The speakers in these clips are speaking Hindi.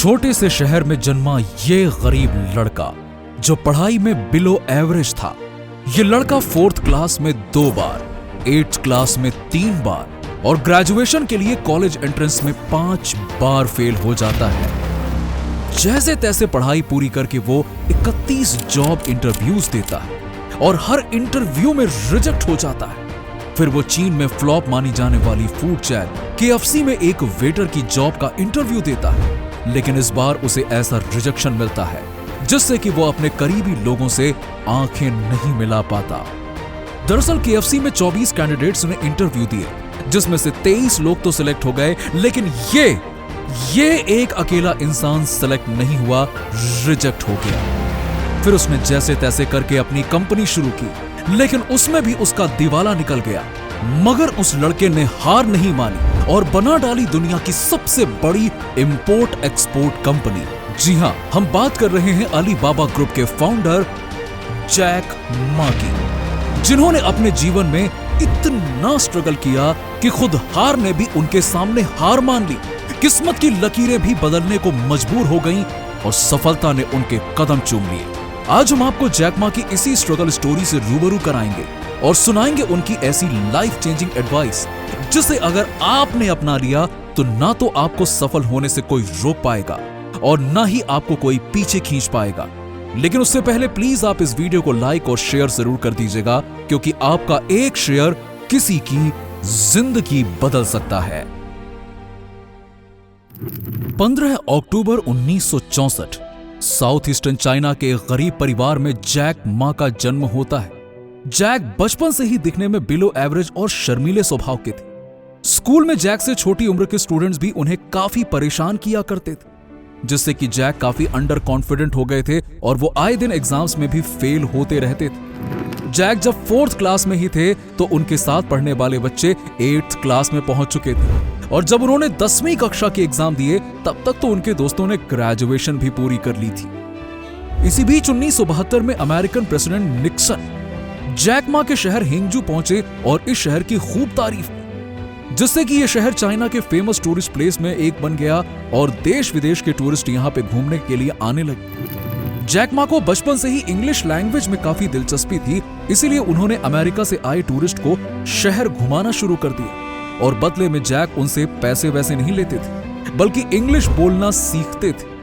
छोटे से शहर में जन्मा ये गरीब लड़का जो पढ़ाई में बिलो एवरेज था। ये लड़का 4th क्लास में 2 बार, 8th क्लास में 3 बार और ग्रेजुएशन के लिए कॉलेज एंट्रेंस में 5 बार फेल हो जाता है। जैसे तैसे पढ़ाई पूरी करके वो 31 जॉब इंटरव्यूज देता है और हर इंटरव्यू में रिजेक्ट हो जाता है। फिर वो चीन में फ्लॉप मानी जाने वाली फूड चैन KFC में एक वेटर की जॉब का इंटरव्यू देता है, लेकिन इस बार उसे ऐसा रिजेक्शन मिलता है जिससे कि वो अपने करीबी लोगों से आंखें नहीं मिला पाता। दरअसल KFC में 24 कैंडिडेट्स ने इंटरव्यू दिए, जिसमें से 23 लोग तो सिलेक्ट हो गए, लेकिन ये एक अकेला इंसान सिलेक्ट नहीं हुआ, रिजेक्ट हो गया। फिर उसने जैसे तैसे करके अपनी कंपनी शुरू की, लेकिन उसमें भी उसका दिवाला निकल गया। मगर उस लड़के ने हार नहीं मानी और बना डाली दुनिया की सबसे बड़ी इंपोर्ट एक्सपोर्ट कंपनी। जी हां, हम बात कर रहे हैं अलीबाबा ग्रुप के फाउंडर जैक मा की, जिन्होंने अपने जीवन में इतना स्ट्रगल किया कि खुद हार ने भी उनके सामने हार मान ली। किस्मत की लकीरें भी बदलने को मजबूर हो गईं और सफलता ने उनके कदम चूम लिए। आज हम आपको जैक मा की इसी स्ट्रगल स्टोरी से रूबरू कराएंगे और सुनाएंगे उनकी ऐसी लाइफ चेंजिंग एडवाइस जिसे अगर आपने अपना लिया तो ना तो आपको सफल होने से कोई रोक पाएगा और ना ही आपको कोई पीछे खींच पाएगा। लेकिन उससे पहले प्लीज आप इस वीडियो को लाइक और शेयर जरूर कर दीजिएगा, क्योंकि आपका एक शेयर किसी की जिंदगी बदल सकता है। 15 अक्टूबर 1964 साउथ ईस्टर्न चाइना के एक गरीब परिवार में जैक मा का जन्म होता है। जैक बचपन से ही दिखने में बिलो एवरेज और शर्मीले स्वभाव के थे। स्कूल में जैक से छोटी उम्र के स्टूडेंट्स भी उन्हें काफी परेशान किया करते थे, जिससे कि जैक काफी अंडर कॉन्फिडेंट हो गए थे और वो आए दिन एग्जाम्स में भी फेल होते रहते थे। जैक जब 4th क्लास में ही थे तो उनके साथ पढ़ने वाले बच्चे 8th क्लास में पहुंच चुके थे और जब उन्होंने 10वीं कक्षा के एग्जाम दिए तब तक तो उनके दोस्तों ने ग्रेजुएशन भी पूरी कर ली थी। इसी बीच 1972 में American president Nixon Jack Ma के शहर हिंगजू पहुंचे और इस शहर की खूब तारीफ की, जिससे कि यह शहर चाइना के फेमस टूरिस्ट प्लेस में एक बन गया और देश विदेश के टूरिस्ट यहां पे घूमने के लिए आने लगे। जैक मा को बचपन से ही इंग्लिश लैंग्वेज में काफी दिलचस्पी थी, इसीलिए उन्होंने अमेरिका से आए टूरिस्ट को शहर घुमाना शुरू कर दिया और बदले में जैक उनसे पैसे वैसे नहीं लेते थे, बल्कि इंग्लिश बोलना सीखते थे।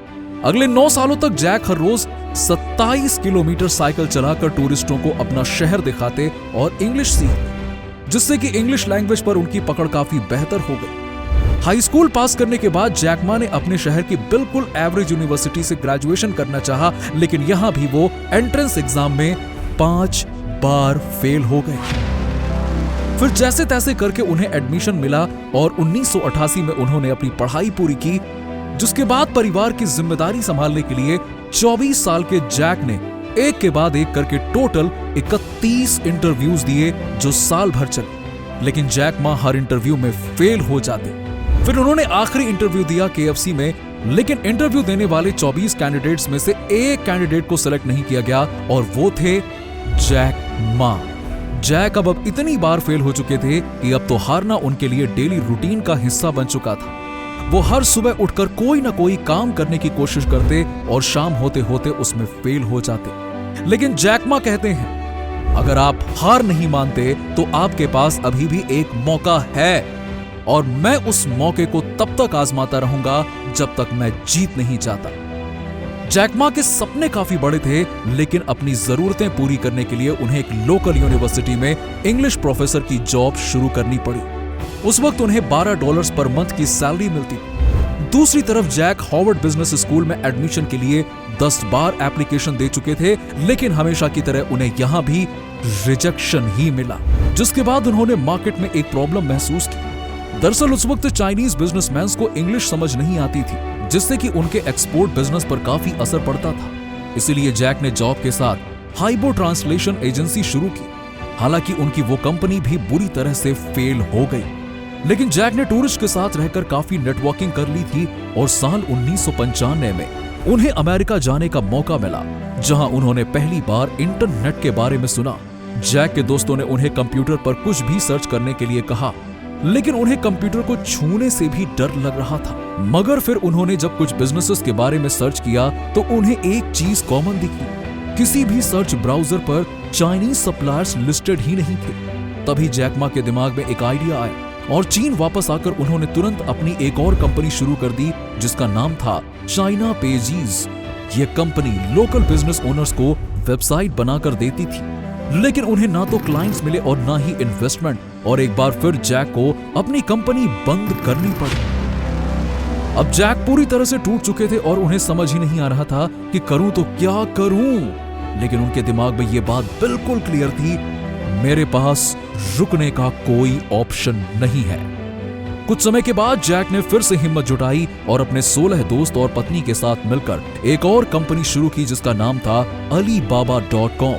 अगले 9 सालों तक जैक हर रोज 27 किलोमीटर साइकिल चलाकर टूरिस्टों को अपना शहर दिखाते और इंग्लिश सीखते, जिससे कि इंग्लिश लैंग्वेज पर उनकी पकड़ काफी बेहतर हो गई। हाई स्कूल पास करने के बाद जैक मा ने अपने शहर की बिल्कुल एवरेज यूनिवर्सिटी से ग्रेजुएशन करना चाहा, लेकिन यहां भी वो एंट्रेंस एग्जाम में 5 बार फेल हो गए। फिर जैसे तैसे करके उन्हें एडमिशन मिला और 1988 में उन्होंने अपनी पढ़ाई पूरी की, जिसके बाद परिवार की जिम्मेदारी संभालने के लिए 24 साल के जैक ने एक के बाद एक करके टोटल 31 इंटरव्यूज दिए जो साल भर चले, लेकिन जैक मा हर इंटरव्यू में फेल हो जाते। फिर उन्होंने आखिरी इंटरव्यू दिया KFC में, लेकिन इंटरव्यू देने वाले 24 कैंडिडेट्स में से एक कैंडिडेट को सिलेक्ट नहीं किया गया और वो थे जैक मा। जैक अब इतनी बार फेल हो चुके थे कि अब तो हारना उनके लिए डेली रूटीन का हिस्सा बन चुका था। वो हर सुबह उठकर कोई ना कोई काम करने की कोशिश करते और शाम होते होते उसमें फेल हो जाते। लेकिन जैक मा कहते हैं, अगर आप हार नहीं मानते तो आपके पास अभी भी एक मौका है और मैं उस मौके को तब तक आजमाता रहूंगा जब तक मैं जीत नहीं जाता। जैक मा के सपने काफी बड़े थे, लेकिन अपनी जरूरतें पूरी करने के लिए उन्हें एक लोकल यूनिवर्सिटी में इंग्लिश प्रोफेसर की जॉब शुरू करनी पड़ी। उस वक्त उन्हें $12 पर मंथ की सैलरी मिलती। दूसरी तरफ जैक हार्वर्ड बिजनेस स्कूल में एडमिशन के लिए 10 बार एप्लीकेशन दे चुके थे, लेकिन हमेशा की तरह उन्हें यहां भी रिजेक्शन ही मिला, जिसके बाद उन्होंने मार्केट में एक प्रॉब्लम महसूस की। दरअसल उस वक्त चाइनीज बिजनेसमैन को इंग्लिश समझ नहीं आती थी, जिससे कि उनके एक्सपोर्ट बिजनेस पर काफी असर पड़ता था। इसीलिए जैक ने जॉब के साथ हाइबो ट्रांसलेशन एजेंसी शुरू की। हालांकि उनकी वो कंपनी भी बुरी तरह से फेल हो गई, लेकिन जैक ने टूरिस्ट के साथ रहकर काफी नेटवर्किंग कर ली थी और साल 1995 में उन्हें अमेरिका जाने का मौका मिला, जहां उन्होंने पहली बार इंटरनेट के बारे में सुना। जैक के दोस्तों ने उन्हें कंप्यूटर पर कुछ भी सर्च करने के लिए कहा लेकिन उन्हें कंप्यूटर को छूने से भी डर लग रहा था। मगर फिर उन्होंने जब कुछ बिजनेसेस के बारे में सर्च किया तो उन्हें एक चीज कॉमन दिखी, किसी भी सर्च ब्राउजर पर चाइनीज सप्लायर्स लिस्टेड ही नहीं थे। तभी जैक मा के दिमाग में एक आइडिया आया और चीन वापस आकर उन्होंने तुरंत अपनी एक और कंपनी शुरू कर दी जिसका नाम था चाइना पेजीज। ये कंपनी लोकल बिजनेस ओनर्स को वेबसाइट बनाकर देती थी, लेकिन उन्हें ना तो क्लाइंट्स मिले और ना ही इन्वेस्टमेंट, और एक बार फिर जैक को अपनी कंपनी बंद करनी पड़ी। अब जैक पूरी तरह से टूट चुके थे और उन्हें समझ ही नहीं आ रहा था कि करूं तो क्या करूं। लेकिन उनके दिमाग में यह बात बिल्कुल क्लियर थी, मेरे पास रुकने का कोई ऑप्शन नहीं है। कुछ समय के बाद जैक ने फिर से हिम्मत जुटाई और अपने 16 दोस्त और पत्नी के साथ मिलकर एक और कंपनी शुरू की जिसका नाम था Alibaba.com।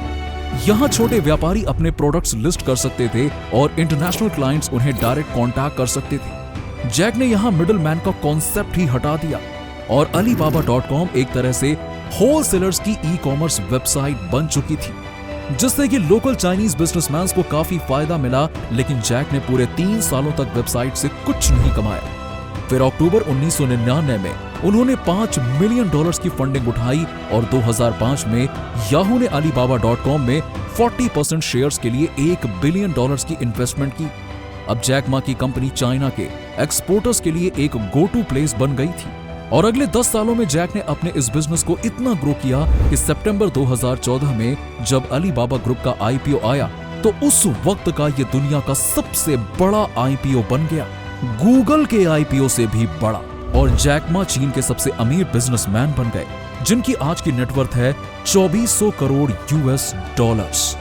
यहाँ छोटे व्यापारी अपने प्रोडक्ट्स लिस्ट कर सकते थे और इंटरनेशनल क्लाइंट्स उन्हें डायरेक्ट कांटेक्ट कर सकते थे। जैक ने यहाँ मिडिल मैन का कॉन्सेप्ट ही हटा दिया और Alibaba.com एक तरह से होलसेलर्स की ई कॉमर्स वेबसाइट बन चुकी थी, जिससे कि लोकल चाइनीज बिजनेसमैन को काफी फायदा मिला। लेकिन जैक ने पूरे 3 सालों तक वेबसाइट से कुछ नहीं कमाया। फिर अक्टूबर 1999 में उन्होंने $5 मिलियन की फंडिंग उठाई और 2005 में याहू ने Alibaba.com में 40% शेयर्स के लिए $1 बिलियन की इन्वेस्टमेंट की। अब जैक मा की कंपनी चाइना के एक्सपोर्टर्स के लिए एक गो टू प्लेस बन गई थी और अगले 10 सालों में जैक ने अपने इस बिजनेस को इतना ग्रो किया कि सितंबर 2014 में जब अलीबाबा ग्रुप का आईपीओ आया तो उस वक्त का ये दुनिया का सबसे बड़ा आईपीओ बन गया, गूगल के आईपीओ से भी बड़ा। और जैक मा चीन के सबसे अमीर बिजनेसमैन बन गए, जिनकी आज की नेटवर्थ है 2400 करोड़ $।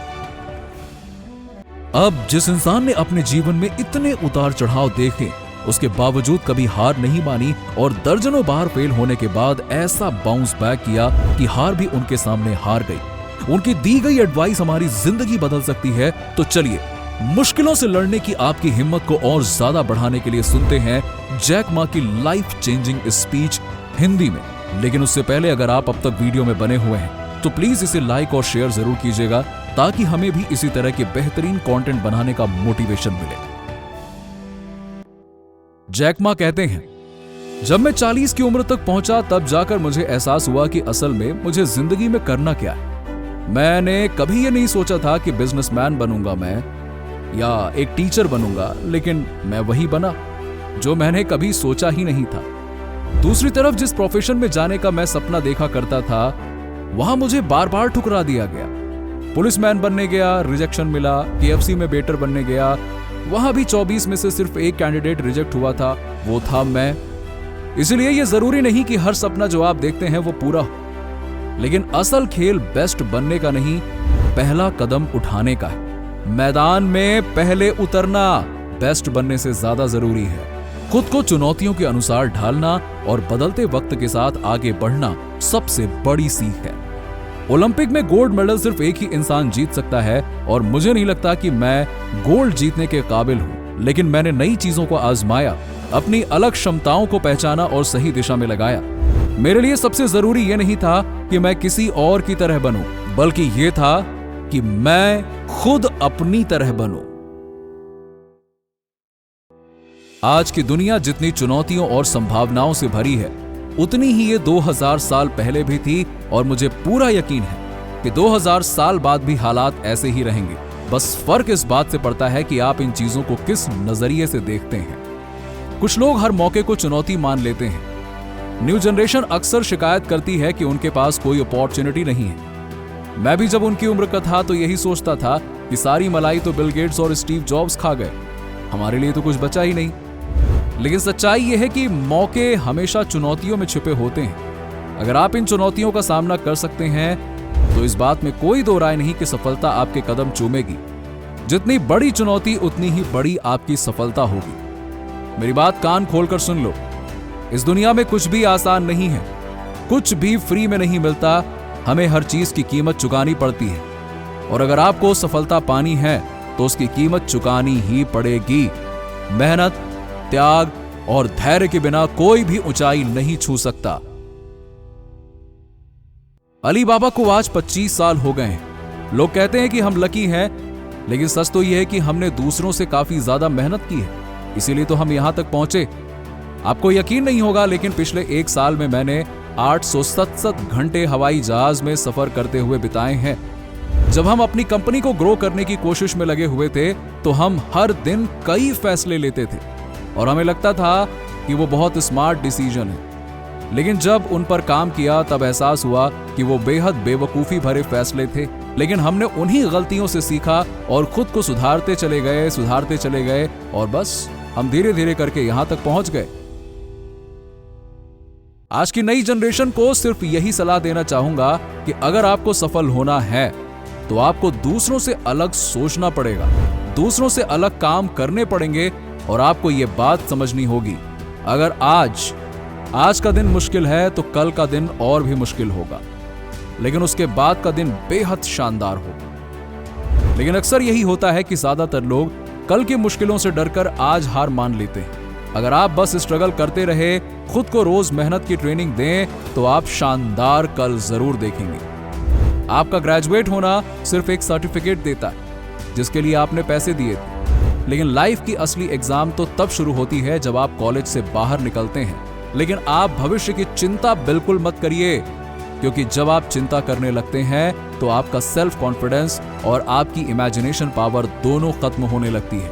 अब जिस इंसान ने अपने जीवन में इतने उतार चढ़ाव देखे, उसके बावजूद कभी हार नहीं मानी और दर्जनों बार फेल होने के बाद ऐसा बाउंस बैक किया कि हार भी उनके सामने हार गई। उनकी दी गई एडवाइस हमारी जिंदगी बदल सकती है। तो चलिए मुश्किलों से लड़ने की आपकी हिम्मत को और ज्यादा बढ़ाने के लिए सुनते हैं जैक मा की लाइफ चेंजिंग स्पीच हिंदी में। लेकिन उससे पहले अगर आप अब तक वीडियो में बने हुए हैं तो प्लीज इसे लाइक और शेयर जरूर कीजिएगा ताकि हमें भी इसी तरह के बेहतरीन कंटेंट बनाने का मोटिवेशन मिले। जैक मा कहते हैं, जब मैं 40 की उम्र तक पहुंचा तब जाकर मुझे एहसास हुआ कि असल में मुझे जिंदगी में करना क्या है। मैंने कभी ये नहीं सोचा था कि बिजनेसमैन बनूंगा मैं या एक टीचर बनूंगा, लेकिन मैं वही बना जो मैंने कभी सोचा ही नहीं था। दूसरी तरफ जिस प्रोफेशन में जाने का मैं सपना देखा करता था वहां मुझे बार बार ठुकरा दिया गया। पुलिसमैन बनने गया, रिजेक्शन मिला। KFC में वेटर बनने गया, वहां भी 24 में से सिर्फ एक कैंडिडेट रिजेक्ट हुआ था, वो था मैं। इसलिए यह जरूरी नहीं कि हर सपना जो आप देखते हैं वो पूरा हो, लेकिन असल खेल बेस्ट बनने का नहीं, पहला कदम उठाने का है। मैदान में पहले उतरना बेस्ट बनने से ज्यादा जरूरी है। खुद को चुनौतियों के अनुसार ढालना और बदलते वक्त के साथ आगे बढ़ना सबसे बड़ी सीख है। ओलंपिक में गोल्ड मेडल सिर्फ एक ही इंसान जीत सकता है और मुझे नहीं लगता कि मैं गोल्ड जीतने के काबिल हूं, लेकिन मैंने नई चीजों को आजमाया, अपनी अलग क्षमताओं को पहचाना और सही दिशा में लगाया। मेरे लिए सबसे जरूरी यह नहीं था कि मैं किसी और की तरह बनूं, बल्कि यह था कि मैं खुद अपनी तरह बनूं। आज की दुनिया जितनी चुनौतियों और संभावनाओं से भरी है, उतनी ही ये 2000 साल पहले भी थी और मुझे पूरा यकीन है कि 2000 साल बाद भी हालात ऐसे ही रहेंगे। बस फर्क इस बात से पड़ता है कि आप इन चीजों को किस नजरिए से देखते हैं। कुछ लोग हर मौके को चुनौती मान लेते हैं। न्यू जनरेशन अक्सर शिकायत करती है कि उनके पास कोई अपॉर्चुनिटी नहीं है। मैं भी जब उनकी उम्र का था तो यही सोचता था कि सारी मलाई तो बिल गेट्स और स्टीव जॉब्स खा गए, हमारे लिए तो कुछ बचा ही नहीं। लेकिन सच्चाई यह है कि मौके हमेशा चुनौतियों में छिपे होते हैं। अगर आप इन चुनौतियों का सामना कर सकते हैं तो इस बात में कोई दो राय नहीं कि सफलता आपके कदम चूमेगी। जितनी बड़ी चुनौती उतनी ही बड़ी आपकी सफलता होगी। मेरी बात कान खोलकर सुन लो, इस दुनिया में कुछ भी आसान नहीं है, कुछ भी फ्री में नहीं मिलता, हमें हर चीज की कीमत चुकानी पड़ती है। और अगर आपको सफलता पानी है तो उसकी कीमत चुकानी ही पड़ेगी। मेहनत, त्याग और धैर्य के बिना कोई भी ऊंचाई नहीं छू सकता। अलीबाबा को आज 25 साल हो गए हैं। लोग कहते हैं कि हम लकी हैं, लेकिन सच तो यह है कि हमने दूसरों से काफी ज्यादा मेहनत की है। इसीलिए तो हम यहां तक पहुंचे। आपको यकीन नहीं होगा, लेकिन पिछले 1 साल में मैंने 867 घंटे हवाई जहाज में सफर करते हुए बिताए हैं। जब हम अपनी कंपनी को ग्रो करने की कोशिश में लगे हुए थे तो हम हर दिन कई फैसले लेते थे और हमें लगता था कि वो बहुत स्मार्ट डिसीजन है, लेकिन जब उन पर काम किया तब एहसास हुआ कि वो बेहद बेवकूफी भरे फैसले थे। लेकिन हमने उन्हीं गलतियों से सीखा और खुद को सुधारते चले गए और बस हम धीरे धीरे करके यहां तक पहुंच गए। आज की नई जनरेशन को सिर्फ यही सलाह देना चाहूंगा कि अगर आपको सफल होना है तो आपको दूसरों से अलग सोचना पड़ेगा, दूसरों से अलग काम करने पड़ेंगे और आपको यह बात समझनी होगी, अगर आज का दिन मुश्किल है तो कल का दिन और भी मुश्किल होगा, लेकिन उसके बाद का दिन बेहद शानदार होगा। लेकिन अक्सर यही होता है कि ज्यादातर लोग कल की मुश्किलों से डरकर आज हार मान लेते हैं। अगर आप बस स्ट्रगल करते रहे, खुद को रोज मेहनत की ट्रेनिंग दें, तो आप शानदार कल जरूर देखेंगे। आपका ग्रेजुएट होना सिर्फ एक सर्टिफिकेट देता है जिसके लिए आपने पैसे दिए थे, लेकिन लाइफ की असली एग्जाम तो तब शुरू होती है जब आप कॉलेज से बाहर निकलते हैं। लेकिन आप भविष्य की चिंता बिल्कुल मत करिए, क्योंकि जब आप चिंता करने लगते हैं तो आपका सेल्फ कॉन्फिडेंस और आपकी इमेजिनेशन पावर दोनों खत्म होने लगती है।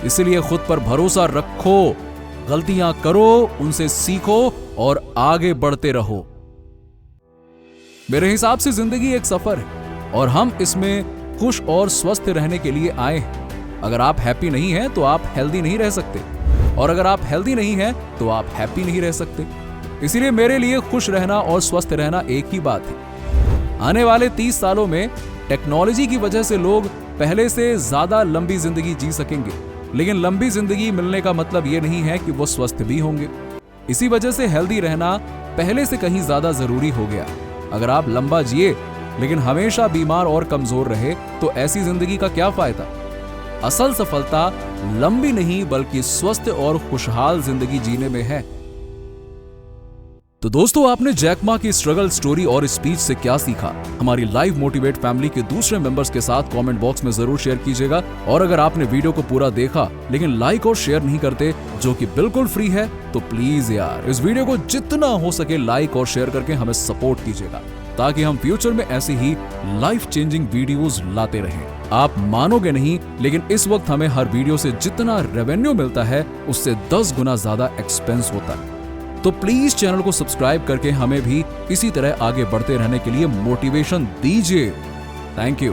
इसलिए खुद पर भरोसा रखो, गलतियां करो, उनसे सीखो और आगे बढ़ते रहो। मेरे हिसाब से जिंदगी एक सफर है और हम इसमें खुश और स्वस्थ रहने के लिए आए हैं। अगर आप हैप्पी नहीं हैं तो आप हेल्दी नहीं रह सकते, और अगर आप हेल्दी नहीं हैं तो आप हैप्पी नहीं रह सकते। इसीलिए मेरे लिए खुश रहना और स्वस्थ रहना एक ही बात है। आने वाले 30 सालों में टेक्नोलॉजी की वजह से लोग पहले से ज्यादा लंबी जिंदगी जी सकेंगे, लेकिन लंबी जिंदगी मिलने का मतलब ये नहीं है कि वो स्वस्थ भी होंगे। इसी वजह से हेल्दी रहना पहले से कहीं ज्यादा जरूरी हो गया। अगर आप लंबा जिए लेकिन हमेशा बीमार और कमजोर रहे तो ऐसी जिंदगी का क्या फायदा। असल सफलता लंबी नहीं बल्कि स्वस्थ और खुशहाल जिंदगी जीने में है। तो दोस्तों, आपने जैक मा की स्ट्रगल स्टोरी और स्पीच से क्या सीखा? हमारी लाइव मोटिवेट फैमिली के दूसरे मेंबर्स के साथ कमेंट बॉक्स में जरूर शेयर कीजिएगा। और अगर आपने वीडियो को पूरा देखा लेकिन लाइक और शेयर नहीं करते, जो कि बिल्कुल फ्री है, तो प्लीज यार इस वीडियो को जितना हो सके लाइक और शेयर करके हमें सपोर्ट कीजिएगा, ताकि हम फ्यूचर में ऐसी ही लाइफ चेंजिंग वीडियोस लाते रहें। आप मानोगे नहीं, लेकिन इस वक्त हमें हर वीडियो से जितना रेवेन्यू मिलता है उससे 10 गुना ज्यादा एक्सपेंस होता है। तो प्लीज चैनल को सब्सक्राइब करके हमें भी इसी तरह आगे बढ़ते रहने के लिए मोटिवेशन दीजिए। Thank you.